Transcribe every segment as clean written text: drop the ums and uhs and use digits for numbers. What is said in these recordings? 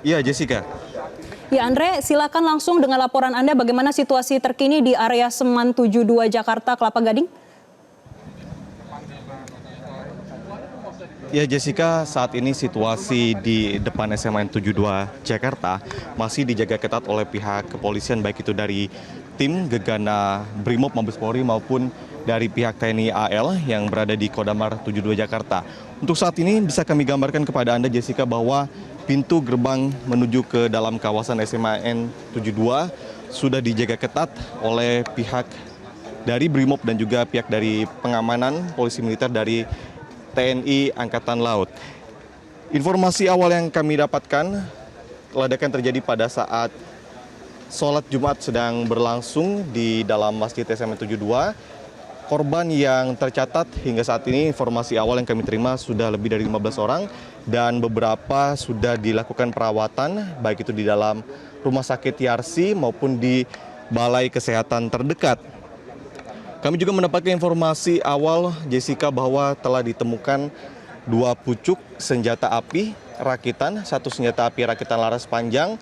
Iya, Jessica. Ya, Andre, silakan langsung dengan laporan Anda bagaimana situasi terkini di area Seman 72 Jakarta, Kelapa Gading. Ya, Jessica, saat ini situasi di depan SMA 72 Jakarta masih dijaga ketat oleh pihak kepolisian, baik itu dari tim Gegana Brimob Mabes Polri maupun dari pihak TNI AL yang berada di Kodamar 72 Jakarta. Untuk saat ini bisa kami gambarkan kepada Anda, Jessica, bahwa pintu gerbang menuju ke dalam kawasan SMA N 72 sudah dijaga ketat oleh pihak dari Brimob dan juga pihak dari pengamanan polisi militer dari TNI Angkatan Laut. Informasi awal yang kami dapatkan, ledakan terjadi pada saat sholat Jumat sedang berlangsung di dalam Masjid SMA 72. Korban yang tercatat hingga saat ini, informasi awal yang kami terima sudah lebih dari 15 orang dan beberapa sudah dilakukan perawatan baik itu di dalam rumah sakit Yarsi maupun di balai kesehatan terdekat. Kami juga mendapatkan informasi awal, Jessica, bahwa telah ditemukan 2 pucuk senjata api rakitan, 1 senjata api rakitan laras panjang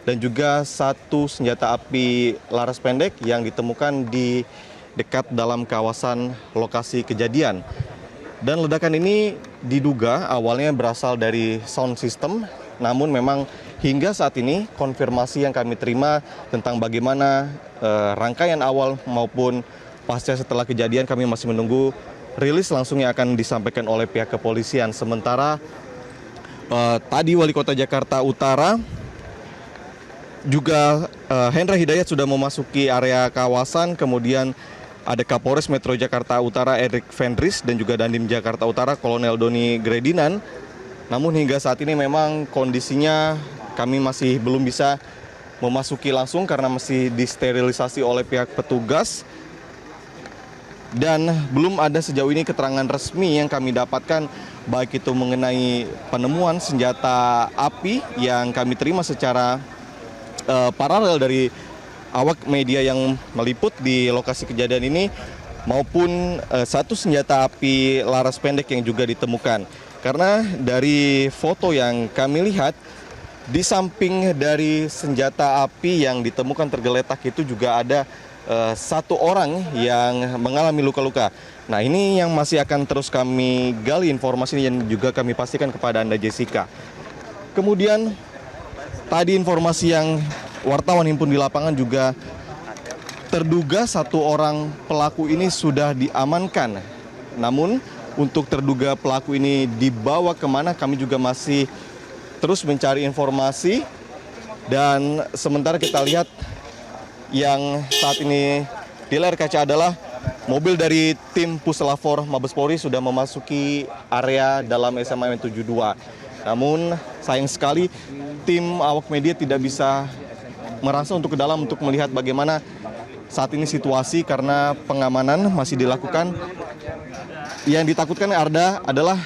dan juga 1 senjata api laras pendek yang ditemukan di dekat dalam kawasan lokasi kejadian. Dan ledakan ini diduga awalnya berasal dari sound system, namun memang hingga saat ini konfirmasi yang kami terima tentang bagaimana rangkaian awal maupun pasca setelah kejadian, kami masih menunggu rilis langsung yang akan disampaikan oleh pihak kepolisian. Sementara tadi Wali Kota Jakarta Utara juga Hendra Hidayat sudah memasuki area kawasan, kemudian ada Kapolres Metro Jakarta Utara Erik Fendris dan juga Dandim Jakarta Utara Kolonel Doni Gredinan. Namun hingga saat ini memang kondisinya kami masih belum bisa memasuki langsung karena masih disterilisasi oleh pihak petugas. Dan belum ada sejauh ini keterangan resmi yang kami dapatkan, baik itu mengenai penemuan senjata api yang kami terima secara paralel dari awak media yang meliput di lokasi kejadian ini, maupun 1 senjata api laras pendek yang juga ditemukan. Karena dari foto yang kami lihat, di samping dari senjata api yang ditemukan tergeletak itu juga ada 1 orang yang mengalami luka-luka. Nah, ini yang masih akan terus kami gali informasi yang juga kami pastikan kepada Anda, Jessica. Kemudian tadi informasi yang wartawan himpun di lapangan juga terduga 1 orang pelaku ini sudah diamankan. Namun untuk terduga pelaku ini dibawa kemana, kami juga masih terus mencari informasi. Dan sementara kita lihat yang saat ini di layar kaca adalah mobil dari tim Puslapor Mabes Polri sudah memasuki area dalam SMA N 72. Namun sayang sekali tim awak media tidak bisa merasa untuk ke dalam untuk melihat bagaimana saat ini situasi karena pengamanan masih dilakukan. Yang ditakutkan adalah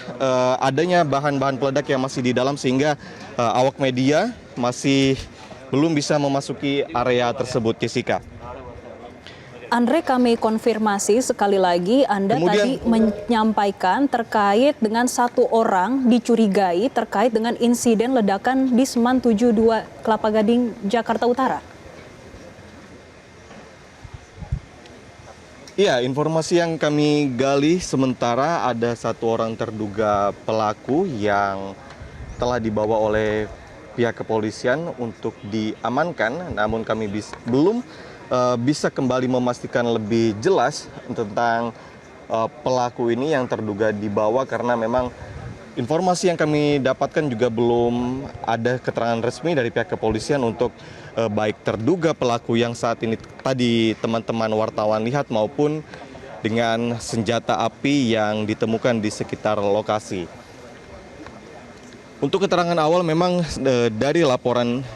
adanya bahan-bahan peledak yang masih di dalam sehingga awak media masih belum bisa memasuki area tersebut, Jessica. Andre, kami konfirmasi sekali lagi, Anda tadi menyampaikan terkait dengan 1 orang dicurigai terkait dengan insiden ledakan di Seman 72 Kelapa Gading, Jakarta Utara. Iya, informasi yang kami gali sementara ada 1 orang terduga pelaku yang telah dibawa oleh pihak kepolisian untuk diamankan, namun kami belum bisa kembali memastikan lebih jelas tentang pelaku ini yang terduga dibawa karena memang informasi yang kami dapatkan juga belum ada keterangan resmi dari pihak kepolisian untuk baik terduga pelaku yang saat ini tadi teman-teman wartawan lihat maupun dengan senjata api yang ditemukan di sekitar lokasi. Untuk keterangan awal memang dari laporan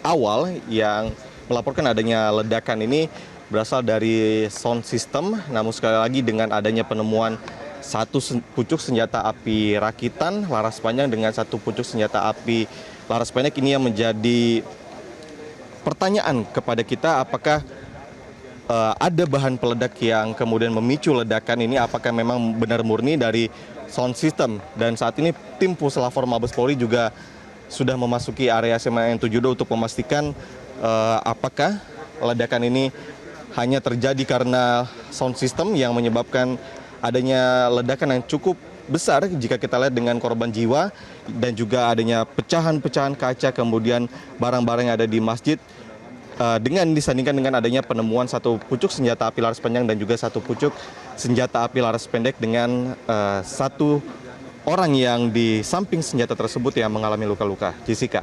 awal yang melaporkan adanya ledakan ini berasal dari sound system, namun sekali lagi dengan adanya penemuan 1 pucuk senjata api rakitan laras panjang dengan 1 pucuk senjata api laras pendek, ini yang menjadi pertanyaan kepada kita, apakah ada bahan peledak yang kemudian memicu ledakan ini, apakah memang benar murni dari sound system. Dan saat ini tim Puslapor Mabes Polri juga sudah memasuki area SMA 72 untuk memastikan apakah ledakan ini hanya terjadi karena sound system yang menyebabkan adanya ledakan yang cukup besar jika kita lihat dengan korban jiwa dan juga adanya pecahan-pecahan kaca, kemudian barang-barang yang ada di masjid, dengan disandingkan dengan adanya penemuan satu pucuk senjata api laras panjang dan juga satu pucuk senjata api laras pendek dengan satu orang yang di samping senjata tersebut yang mengalami luka-luka. Jessica.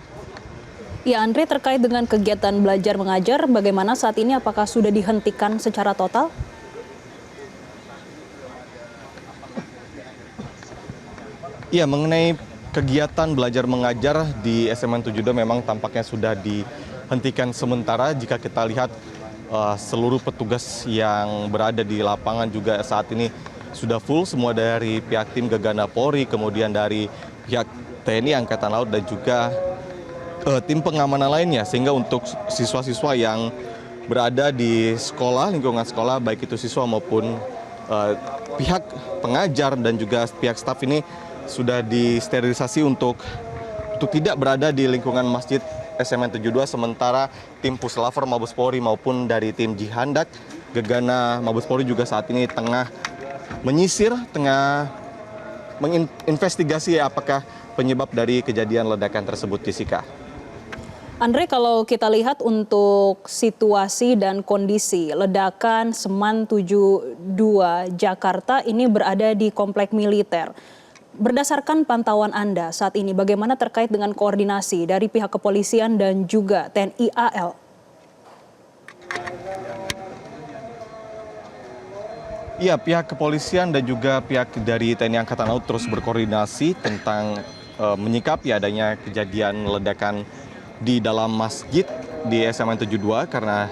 Ya, Andre, terkait dengan kegiatan belajar mengajar, bagaimana saat ini, apakah sudah dihentikan secara total? Ya, mengenai kegiatan belajar mengajar di SMA 72 memang tampaknya sudah dihentikan sementara. Jika kita lihat seluruh petugas yang berada di lapangan juga saat ini sudah full, semua dari pihak tim Gegana Polri, kemudian dari pihak TNI Angkatan Laut dan juga tim pengamanan lainnya, sehingga untuk siswa-siswa yang berada di sekolah, lingkungan sekolah, baik itu siswa maupun pihak pengajar dan juga pihak staf ini sudah disterilisasi untuk tidak berada di lingkungan Masjid SMA 72, sementara tim Puslaver Mabes Polri maupun dari tim Jihandak Gegana Mabes Polri juga saat ini tengah menyisir, tengah menginvestigasi apakah penyebab dari kejadian ledakan tersebut, Jessica. Andre, kalau kita lihat untuk situasi dan kondisi ledakan Seman 72 Jakarta ini berada di komplek militer. Berdasarkan pantauan Anda saat ini, bagaimana terkait dengan koordinasi dari pihak kepolisian dan juga TNI AL? Iya, pihak kepolisian dan juga pihak dari TNI Angkatan Laut terus berkoordinasi tentang menyikapi adanya kejadian ledakan di dalam masjid di SMA 72, karena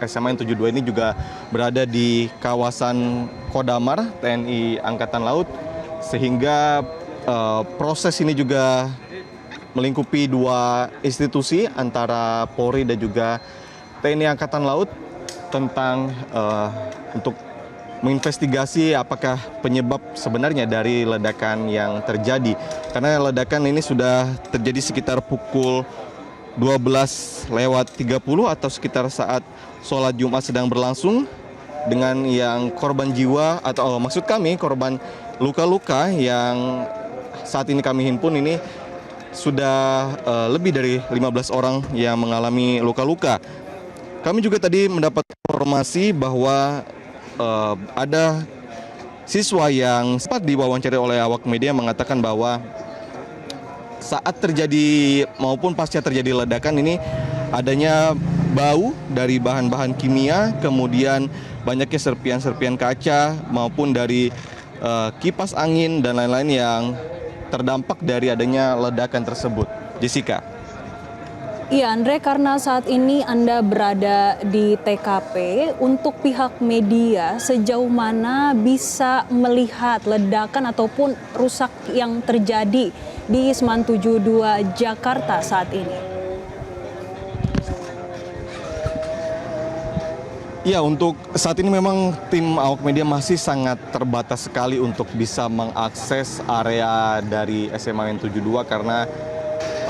SMA 72 ini juga berada di kawasan Kodamar TNI Angkatan Laut, sehingga proses ini juga melingkupi dua institusi antara Polri dan juga TNI Angkatan Laut tentang untuk menginvestigasi apakah penyebab sebenarnya dari ledakan yang terjadi. Karena ledakan ini sudah terjadi sekitar pukul 12:30 atau sekitar saat sholat Jumat sedang berlangsung, dengan yang korban jiwa atau maksud kami korban luka-luka yang saat ini kami himpun ini sudah lebih dari 15 orang yang mengalami luka-luka. Kami juga tadi mendapat informasi bahwa ada siswa yang sempat diwawancara oleh awak media mengatakan bahwa saat terjadi maupun pasca terjadi ledakan ini adanya bau dari bahan-bahan kimia, kemudian banyaknya serpian-serpian kaca maupun dari kipas angin dan lain-lain yang terdampak dari adanya ledakan tersebut. Jessica. Iya, Andre, karena saat ini Anda berada di TKP, untuk pihak media sejauh mana bisa melihat ledakan ataupun rusak yang terjadi di Seman 72 Jakarta saat ini? Ya, untuk saat ini memang tim awak media masih sangat terbatas sekali untuk bisa mengakses area dari SMA 72 karena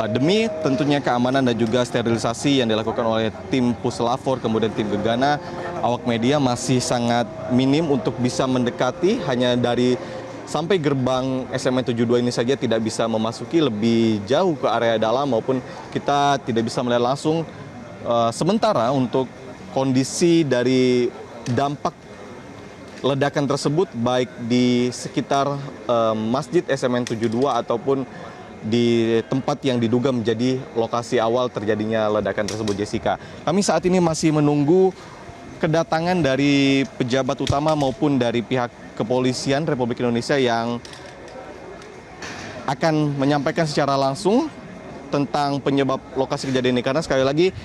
demi tentunya keamanan dan juga sterilisasi yang dilakukan oleh tim Puslafor kemudian tim Gegana, awak media masih sangat minim untuk bisa mendekati, hanya dari sampai gerbang SMA 72 ini saja tidak bisa memasuki lebih jauh ke area dalam maupun kita tidak bisa melihat langsung. Sementara untuk kondisi dari dampak ledakan tersebut baik di sekitar Masjid SMA 72 ataupun di tempat yang diduga menjadi lokasi awal terjadinya ledakan tersebut, Jessica. Kami saat ini masih menunggu kedatangan dari pejabat utama maupun dari pihak kepolisian Republik Indonesia yang akan menyampaikan secara langsung tentang penyebab lokasi kejadian ini. Karena sekali lagi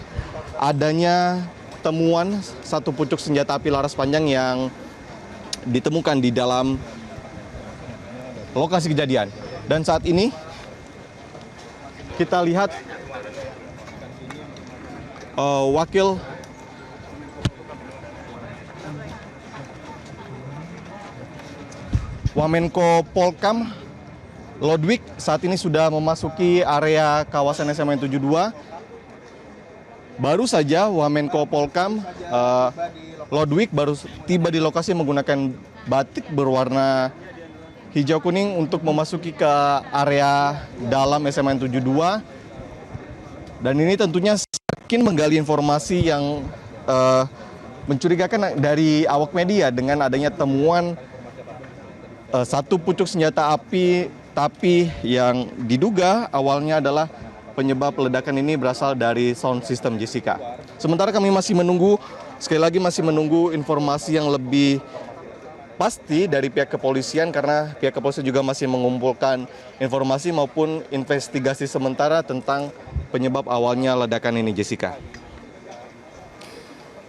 adanya temuan satu pucuk senjata api laras panjang yang ditemukan di dalam lokasi kejadian. Dan saat ini kita lihat Wakil Wamenko Polkam Lodwig saat ini sudah memasuki area kawasan SMA 72. Baru saja Wamenko Polkam Lodwig baru tiba di lokasi menggunakan batik berwarna hijau kuning untuk memasuki ke area dalam SMA 72. Dan ini tentunya semakin menggali informasi yang mencurigakan dari awak media dengan adanya temuan satu pucuk senjata api, tapi yang diduga awalnya adalah penyebab ledakan ini berasal dari sound system Jessica. Sementara kami masih menunggu, sekali lagi masih menunggu informasi yang lebih pasti dari pihak kepolisian, karena pihak kepolisian juga masih mengumpulkan informasi maupun investigasi sementara tentang penyebab awalnya ledakan ini, Jessica.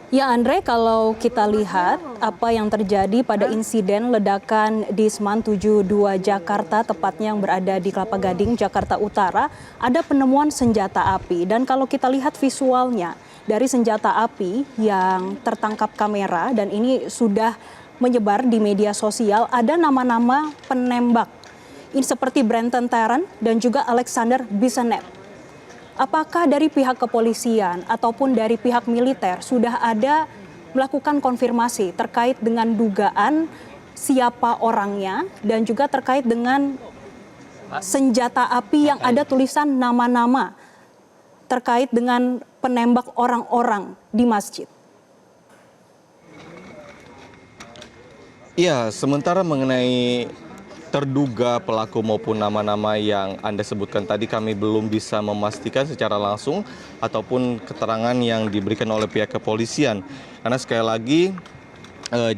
Ya Andre, kalau kita lihat apa yang terjadi pada insiden ledakan di Seman 72 Jakarta, tepatnya yang berada di Kelapa Gading, Jakarta Utara, ada penemuan senjata api. Dan kalau kita lihat visualnya dari senjata api yang tertangkap kamera dan ini sudah menyebar di media sosial, ada nama-nama penembak. Ini seperti Brenton Tarrant dan juga Alexander Bissonnette. Apakah dari pihak kepolisian ataupun dari pihak militer sudah ada melakukan konfirmasi terkait dengan dugaan siapa orangnya dan juga terkait dengan senjata api yang ada tulisan nama-nama terkait dengan penembak orang-orang di masjid? Iya, sementara mengenai terduga pelaku maupun nama-nama yang Anda sebutkan tadi, kami belum bisa memastikan secara langsung ataupun keterangan yang diberikan oleh pihak kepolisian. Karena sekali lagi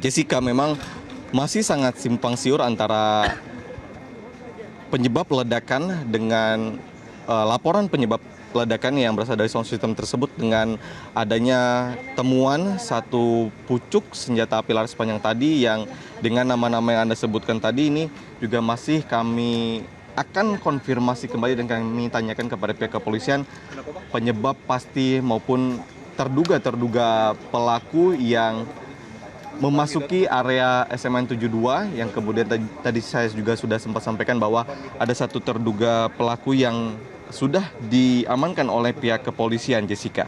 Jessica, memang masih sangat simpang siur antara penyebab ledakan dengan laporan penyebab ledakan yang berasal dari sound system tersebut dengan adanya temuan satu pucuk senjata api laras panjang tadi yang dengan nama-nama yang Anda sebutkan tadi. Ini juga masih kami akan konfirmasi kembali dan kami tanyakan kepada pihak kepolisian penyebab pasti maupun terduga pelaku yang memasuki area SMA 72 yang kemudian tadi saya juga sudah sempat sampaikan bahwa ada satu terduga pelaku yang sudah diamankan oleh pihak kepolisian, Jessica.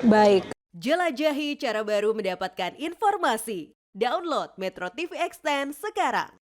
Baik. Jelajahi cara baru mendapatkan informasi. Download Metro TV Extend sekarang.